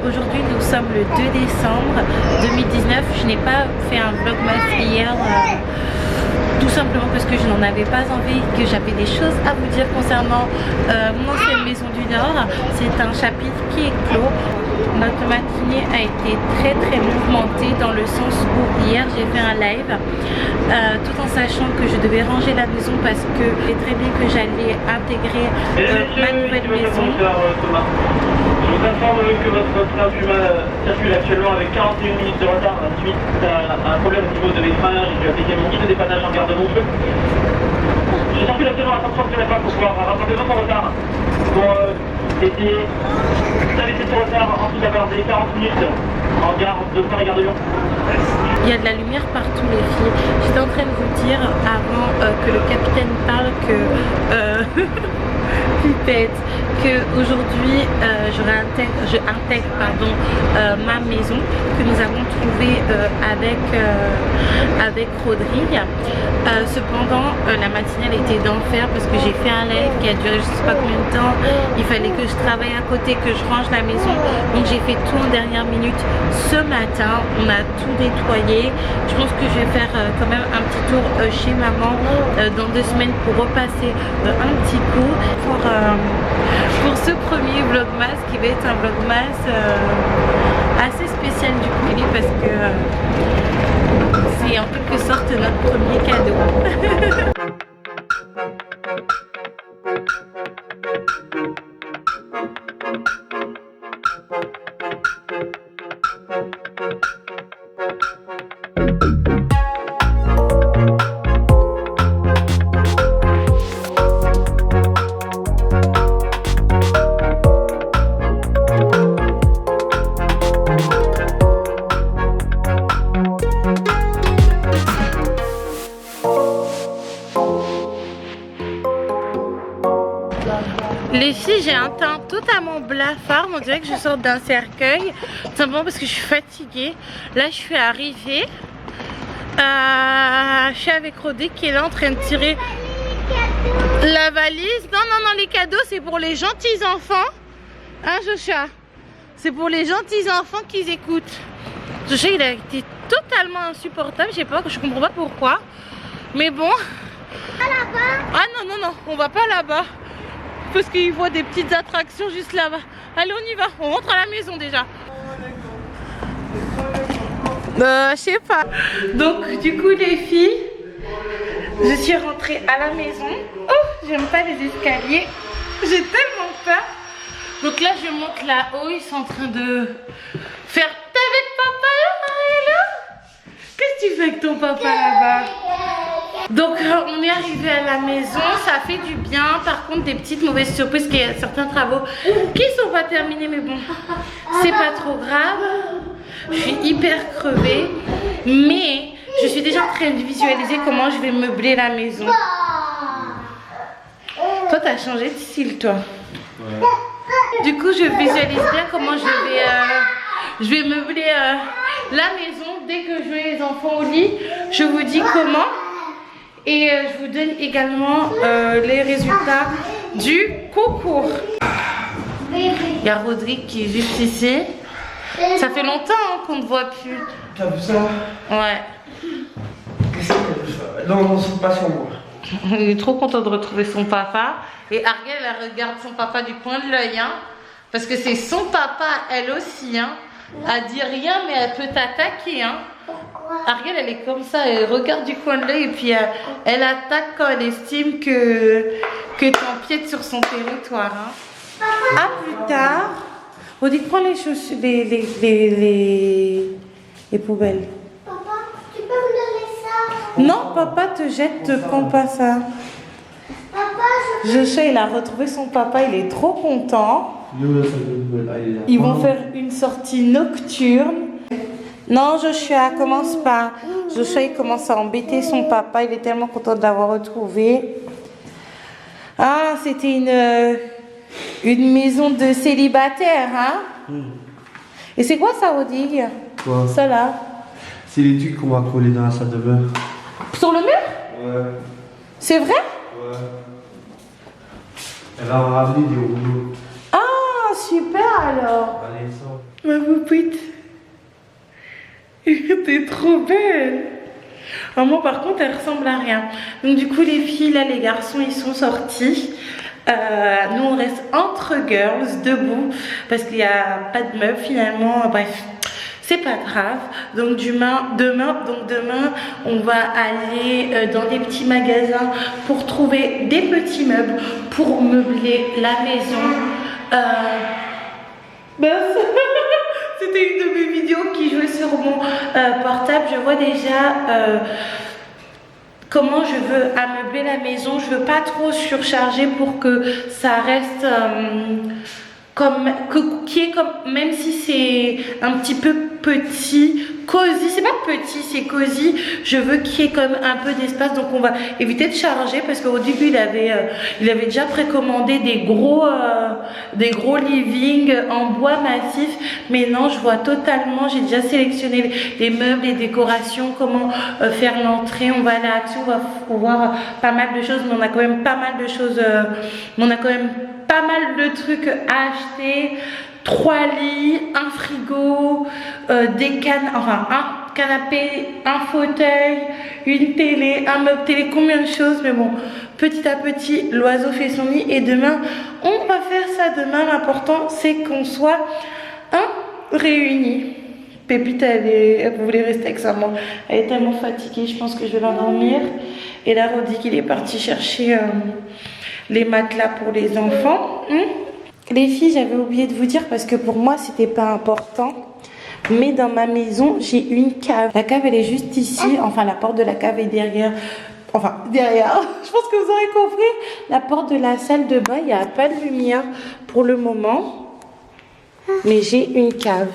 Aujourd'hui nous sommes le 2 décembre 2019. Je n'ai pas fait un vlogmas hier tout simplement parce que je n'en avais pas envie, que j'avais des choses à vous dire concernant mon ancienne maison du Nord. C'est un chapitre qui est clos. Notre matinée a été très mouvementée dans le sens où hier j'ai fait un live tout en sachant que je devais ranger la maison parce que j'ai très bien que j'allais intégrer ma nouvelle maison. Je vous informe que votre train circule actuellement avec 41 minutes de retard suite à un problème au niveau de l'écran. J'ai dû appliquer mon guide de dépannage en gare de Montfeu. Je circule actuellement à 130 km pour pouvoir rattraper votre retard. Pour essayer d'arrêter ce retard ensuite d'avoir des 40 minutes en gare de Paris Gare de Lyon. Il y a de la lumière partout les filles. J'étais en train de vous dire avant que le capitaine parle que pipette, que aujourd'hui je intègre ma maison que nous avons trouvée avec Rodrigue. Cependant la matinée elle était d'enfer parce que j'ai fait un live qui a duré je sais pas combien de temps. Il fallait que je travaille à côté, que je range la maison, donc j'ai fait tout en dernière minute ce matin. On a tout nettoyé. Je pense que je vais faire quand même un petit tour chez maman dans 2 semaines pour repasser un petit coup pour ce premier vlogmas qui va être un vlogmas assez spécial du coup parce que c'est en quelque sorte notre premier cadeau. Les filles, j'ai un teint totalement blafard, on dirait que je sors d'un cercueil, tout simplement parce que je suis fatiguée. Là je suis arrivée, je suis avec Rodrigue qui est là en train de tirer la valise. Non, les cadeaux c'est pour les gentils enfants, hein Joshua? C'est pour les gentils enfants qui écoutent. Joshua il a été totalement insupportable, je comprends pas pourquoi, mais bon. Ah non, on va pas là-bas. Parce qu'il voit des petites attractions juste là-bas. Allez, on y va. On rentre à la maison déjà. Je sais pas. Donc, du coup, les filles, je suis rentrée à la maison. Oh, j'aime pas les escaliers. J'ai tellement peur. Donc là, je monte là-haut. Ils sont en train de faire... T'es avec papa là? Qu'est-ce que tu fais avec ton papa là-bas? Donc on est arrivé à la maison, ça fait du bien. Par contre des petites mauvaises surprises, qu'il y a certains travaux qui sont pas terminés, mais bon, c'est pas trop grave. Je suis hyper crevée, mais je suis déjà en train de visualiser comment je vais meubler la maison. Toi t'as changé de style toi. Ouais. Du coup je visualise bien comment je vais meubler la maison. Dès que je mets les enfants au lit, je vous dis comment. Et je vous donne également les résultats du concours. Il y a Rodrigue qui est juste ici. Ça fait longtemps hein, qu'on ne voit plus. T'as vu ça? Ouais. Qu'est-ce que non, c'est pas sur moi. Il est trop content de retrouver son papa. Et Ariel, elle regarde son papa du coin de l'œil. Hein, parce que c'est son papa, elle aussi. Hein. Elle dit rien, mais elle peut t'attaquer. Hein. Ariel, elle est comme ça, elle regarde du coin de l'œil et puis elle attaque quand elle estime que t'empiètes sur son territoire. Hein. À plus tard. Rodrigue, prends les chaussures, les poubelles. Papa, tu peux me donner ça? Non, papa te jette, te prends pas ça. Joshua, il a retrouvé son papa, il est trop content. Ils vont faire une sortie nocturne. Non, Joshua, commence pas. Joshua, il commence à embêter son papa, il est tellement content de l'avoir retrouvé. Ah, c'était une maison de célibataire, hein? Et c'est quoi ça, Rodrigue? Quoi? Ça là? C'est les trucs qu'on va coller dans la salle de bain. Sur le mur? Ouais. C'est vrai? Ouais. Elle va en ramener des rouleaux. Ah, super alors. Allez, ça. Ma poupette. T'es trop belle. Alors moi par contre elle ressemble à rien. Donc du coup les filles là, les garçons ils sont sortis. Nous on reste entre girls debout parce qu'il n'y a pas de meubles finalement. Bref, c'est pas grave. Donc demain on va aller dans des petits magasins pour trouver des petits meubles pour meubler la maison. C'était une de mes vidéos qui jouait sur mon portable. Je vois déjà comment je veux ameubler la maison. Je veux pas trop surcharger pour que ça reste même si c'est un petit peu petit, cosy. C'est pas petit, c'est cosy. Je veux qu'il y ait comme un peu d'espace, donc on va éviter de charger parce qu'au début il avait déjà précommandé des gros living en bois massif, mais non, je vois totalement, j'ai déjà sélectionné les meubles, les décorations, comment faire l'entrée. On va aller à Action, on va voir pas mal de choses, mais on a quand même pas mal de choses, pas mal de trucs à acheter. 3 lits, un frigo, un canapé, un fauteuil, une télé, un meuble télé, combien de choses. Mais bon, petit à petit, l'oiseau fait son nid et demain, on va faire ça. Demain, l'important, c'est qu'on soit réunis. Pépite, elle voulait rester avec sa maman. Elle est tellement fatiguée, je pense que je vais l'endormir. Et là, Rodi, il est parti chercher les matelas pour les enfants. Les filles, j'avais oublié de vous dire parce que pour moi, c'était pas important. Mais dans ma maison, j'ai une cave. La cave, elle est juste ici. Enfin, la porte de la cave est derrière. Enfin, derrière. Je pense que vous aurez compris. La porte de la salle de bain, il n'y a pas de lumière pour le moment. Mais j'ai une cave.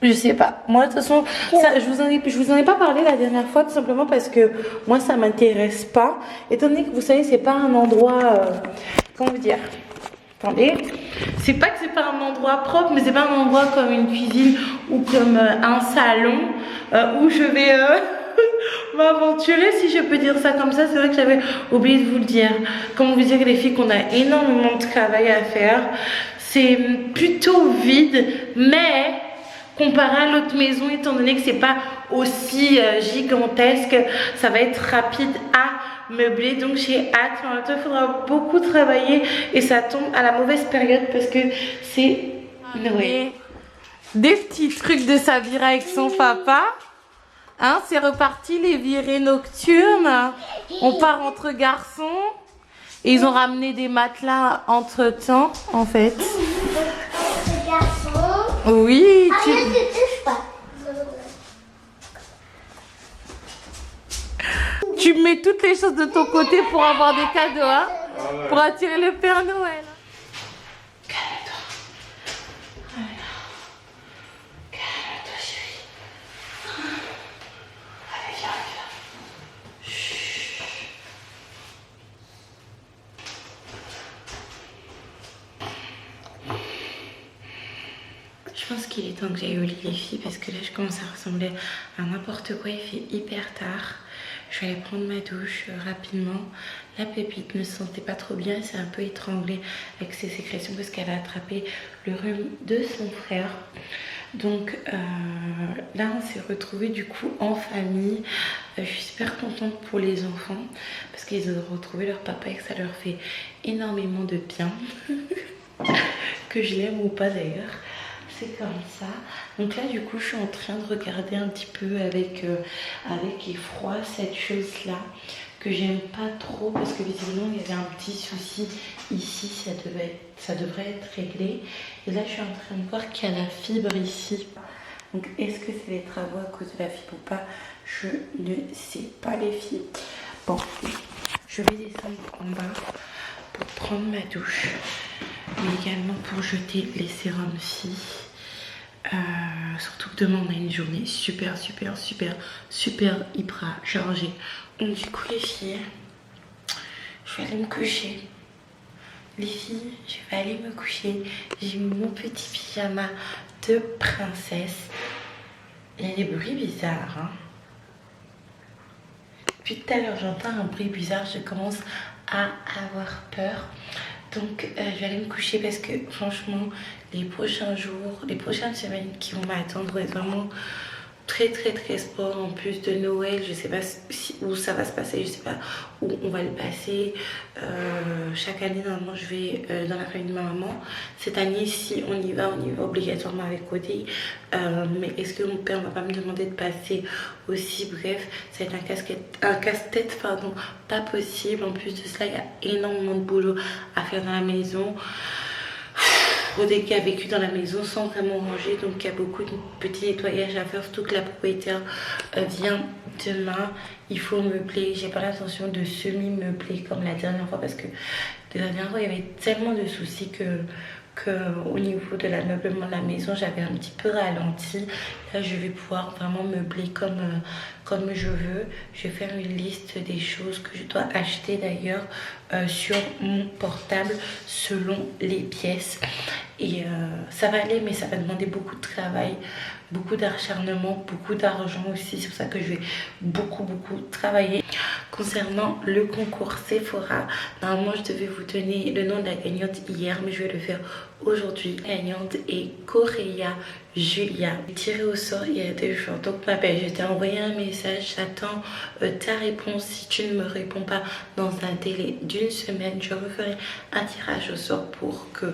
Je sais pas. Moi, de toute façon, ça, je vous en ai pas parlé la dernière fois, tout simplement parce que moi, ça m'intéresse pas. Étant donné que vous savez, c'est pas un endroit, comment vous dire? Attendez. C'est pas que c'est pas un endroit propre, mais c'est pas un endroit comme une cuisine ou comme un salon où je vais m'aventurer, si je peux dire ça comme ça. C'est vrai que j'avais oublié de vous le dire. Comment vous dire, les filles, qu'on a énormément de travail à faire. C'est plutôt vide, mais comparé à l'autre maison, étant donné que c'est pas aussi gigantesque, ça va être rapide à meubler. Donc j'ai hâte. En même temps, il faudra beaucoup travailler et ça tombe à la mauvaise période parce que c'est Noël. Des petits trucs de Sabira avec son papa. Hein, c'est reparti les virées nocturnes. On part entre garçons. Et ils ont ramené des matelas entre temps, en fait. Oui, tu touches pas. Tu mets toutes les choses de ton côté pour avoir des cadeaux, hein? Pour attirer le Père Noël. Calme-toi. Calme-toi, chérie. Allez, viens. Chut. Je pense qu'il est temps que j'aille au lit, les filles, parce que là je commence à ressembler à n'importe quoi. Il fait hyper tard. Je vais aller prendre ma douche rapidement. La Pépite ne se sentait pas trop bien, elle s'est un peu étranglée avec ses sécrétions parce qu'elle a attrapé le rhume de son frère. Donc là on s'est retrouvés du coup en famille. Je suis super contente pour les enfants parce qu'ils ont retrouvé leur papa et que ça leur fait énormément de bien. Que je l'aime ou pas d'ailleurs. C'est comme ça. Donc là du coup je suis en train de regarder un petit peu avec effroi cette chose là que j'aime pas trop parce que visiblement il y avait un petit souci ici, ça devrait être réglé. Et là je suis en train de voir qu'il y a la fibre ici Donc est-ce que c'est les travaux à cause de la fibre ou pas? Je ne sais pas les filles. Bon, je vais descendre en bas pour prendre ma douche, mais également pour jeter les sérums filles. Surtout que demain on a une journée super hyper chargée. Donc du coup les filles, je vais aller me coucher. Les filles, je vais aller me coucher. J'ai mis mon petit pyjama de princesse. Il y a des bruits bizarres, hein. Depuis tout à l'heure j'entends un bruit bizarre, je commence à avoir peur. Donc je vais aller me coucher parce que franchement les prochains jours, les prochaines semaines qui vont m'attendre vont être vraiment très sport. En plus de Noël, je sais pas où ça va se passer, je sais pas où on va le passer. Chaque année normalement je vais dans la famille de ma maman. Cette année si on y va obligatoirement avec Cody. Mais est-ce que mon père ne va pas me demander de passer aussi? Bref, ça va être un casse-tête pardon, pas possible. En plus de cela, il y a énormément de boulot à faire dans la maison. Rodé qui a vécu dans la maison sans vraiment ranger, donc il y a beaucoup de petits nettoyages à faire, surtout que la propriétaire vient demain. Il faut meubler, j'ai pas l'intention de semi-meubler comme la dernière fois parce que la dernière fois il y avait tellement de soucis que au niveau de l'ameublement de la maison j'avais un petit peu ralenti. Là je vais pouvoir vraiment meubler comme je veux. Je vais faire une liste des choses que je dois acheter d'ailleurs sur mon portable selon les pièces. Et ça va aller, mais ça va demander beaucoup de travail, beaucoup d'acharnement, beaucoup d'argent aussi. C'est pour ça que je vais beaucoup travailler. Concernant le concours Sephora, normalement je devais vous donner le nom de la gagnante hier, mais je vais le faire aujourd'hui. La gagnante est Correa Julia, tirée au sort il y a 2 jours. Donc ma belle, je t'ai envoyé un message, j'attends ta réponse. Si tu ne me réponds pas dans un délai d'1 semaine, je referai un tirage au sort pour que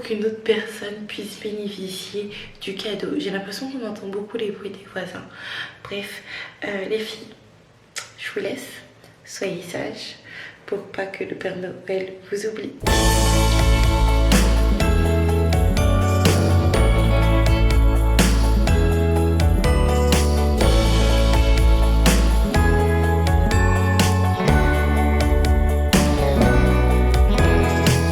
qu'une autre personne puisse bénéficier du cadeau. J'ai l'impression qu'on entend beaucoup les bruits des voisins. Bref, les filles, je vous laisse. Soyez sages pour pas que le Père Noël vous oublie.